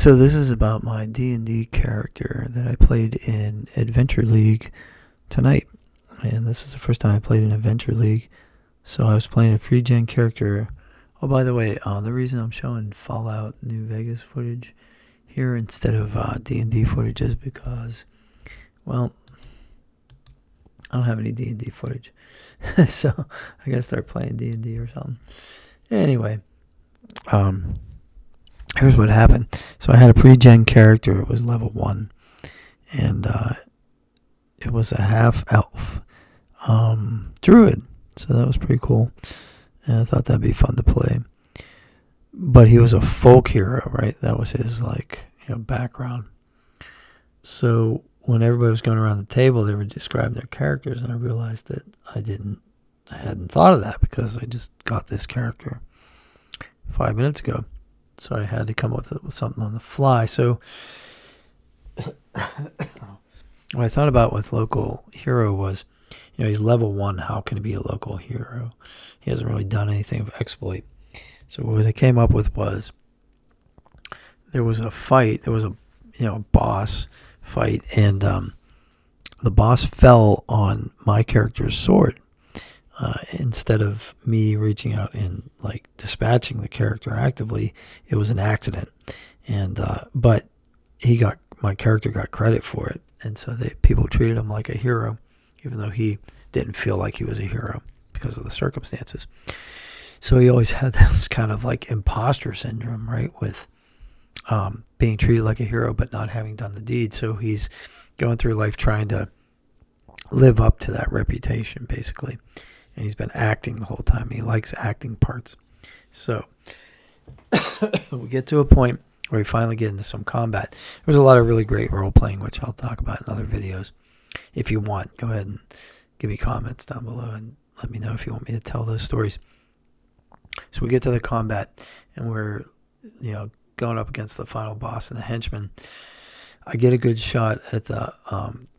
So this is about my D&D character that I played in Adventure League tonight. And this is the first time I played in Adventure League. So I was playing a pre-gen character. Oh, by the way, the reason I'm showing Fallout New Vegas footage here instead of D&D footage is because, well, I don't have any D&D footage. So I gotta start playing D&D or something. Anyway, here's what happened. So I had a pre-gen character. It was level 1. And it was a half-elf druid. So that was pretty cool. And I thought that'd be fun to play. But he was a folk hero, right? That was his, background. So when everybody was going around the table, they were describing their characters, and I realized that I hadn't thought of that because I just got this character 5 minutes ago. So I had to come up with something on the fly. So what I thought about with local hero was, he's level 1. How can he be a local hero? He hasn't really done anything of exploit. So what I came up with was there was a fight. There was a boss fight, and the boss fell on my character's sword. Instead of me reaching out and dispatching the character actively, it was an accident. And but my character got credit for it, and so people treated him like a hero, even though he didn't feel like he was a hero because of the circumstances. So he always had this kind of imposter syndrome, right, with being treated like a hero but not having done the deed. So he's going through life trying to live up to that reputation, basically. And he's been acting the whole time. He likes acting parts. So we get to a point where we finally get into some combat. There's a lot of really great role-playing, which I'll talk about in other videos. If you want, go ahead and give me comments down below and let me know if you want me to tell those stories. So we get to the combat, and we're, going up against the final boss and the henchman. I get a good shot at the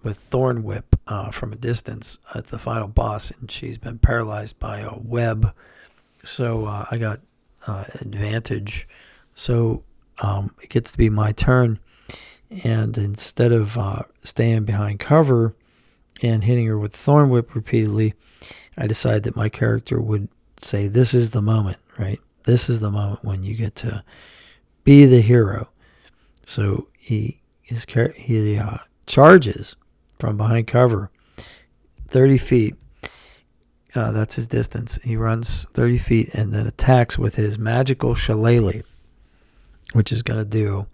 with Thorn Whip from a distance at the final boss, and she's been paralyzed by a web. So I got advantage. So it gets to be my turn, and instead of staying behind cover and hitting her with Thorn Whip repeatedly, I decided that my character would say, "This is the moment, right? This is the moment when you get to be the hero." So he charges from behind cover 30 feet. That's his distance. He runs 30 feet and then attacks with his magical shillelagh, which is going to do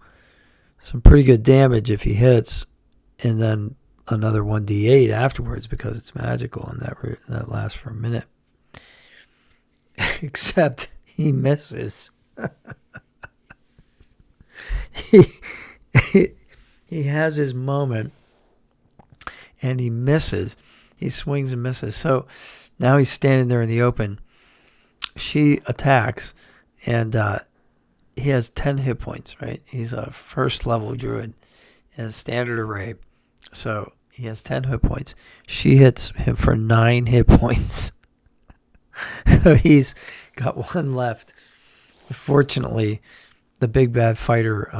some pretty good damage if he hits, and then another 1d8 afterwards because it's magical, and that lasts for a minute. Except he misses. He has his moment, and he misses. He swings and misses. So now he's standing there in the open. She attacks, and he has 10 hit points, right? He's a first-level druid in standard array. So he has 10 hit points. She hits him for 9 hit points. So he's got 1 left. Fortunately, the big bad fighter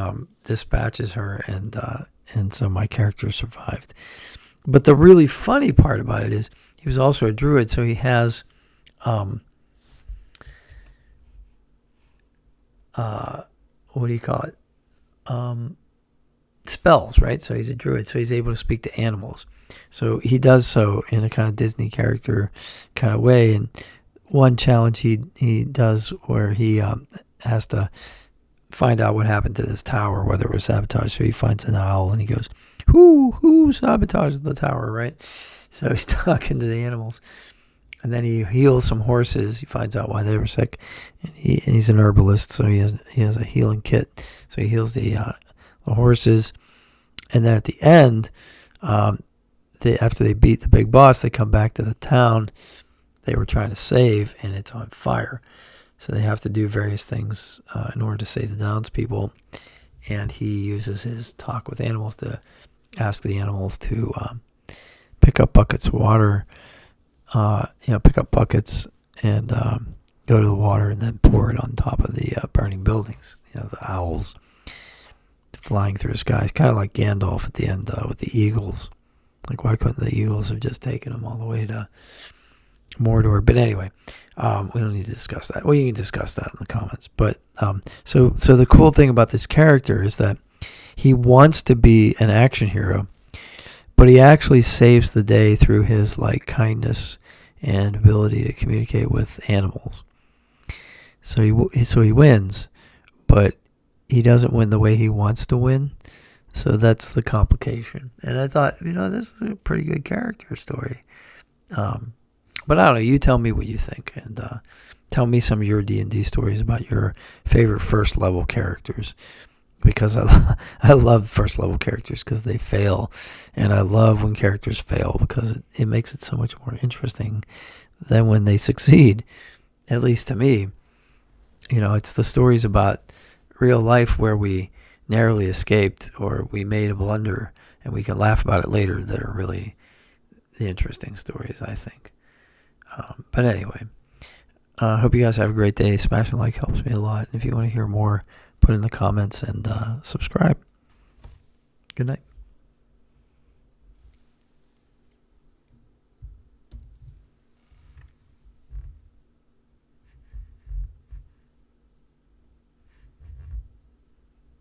dispatches her, and so my character survived. But the really funny part about it is he was also a druid, so he has what do you call it? Spells, right? So he's a druid, so he's able to speak to animals. So he does so in a kind of Disney character kind of way. And one challenge he does where he has to find out what happened to this tower, whether it was sabotaged. So he finds an owl and he goes, who sabotaged the tower, right? So he's talking to the animals. And then he heals some horses. He finds out why they were sick. And he's an herbalist, so he has a healing kit. So he heals the horses. And then at the end, after they beat the big boss, they come back to the town they were trying to save, and it's on fire. So they have to do various things in order to save the townspeople. And he uses his talk with animals to ask the animals to pick up buckets of water, pick up buckets and go to the water and then pour it on top of the burning buildings, the owls. flying through the skies, kind of like Gandalf at the end with the eagles. Like, why couldn't the eagles have just taken him all the way to Mordor? But anyway, we don't need to discuss that. Well, you can discuss that in the comments. But so the cool thing about this character is that he wants to be an action hero, but he actually saves the day through his like kindness and ability to communicate with animals. So he wins, but he doesn't win the way he wants to win. So that's the complication. And I thought, this is a pretty good character story. But I don't know. You tell me what you think, and tell me some of your D&D stories about your favorite first level characters. Because I love first level characters because they fail, and I love when characters fail because it makes it so much more interesting than when they succeed. At least to me, it's the stories about real life where we narrowly escaped or we made a blunder and we can laugh about it later that are really the interesting stories, I think. But anyway, I hope you guys have a great day. Smashing like helps me a lot. If you want to hear more, put in the comments and subscribe. Good night.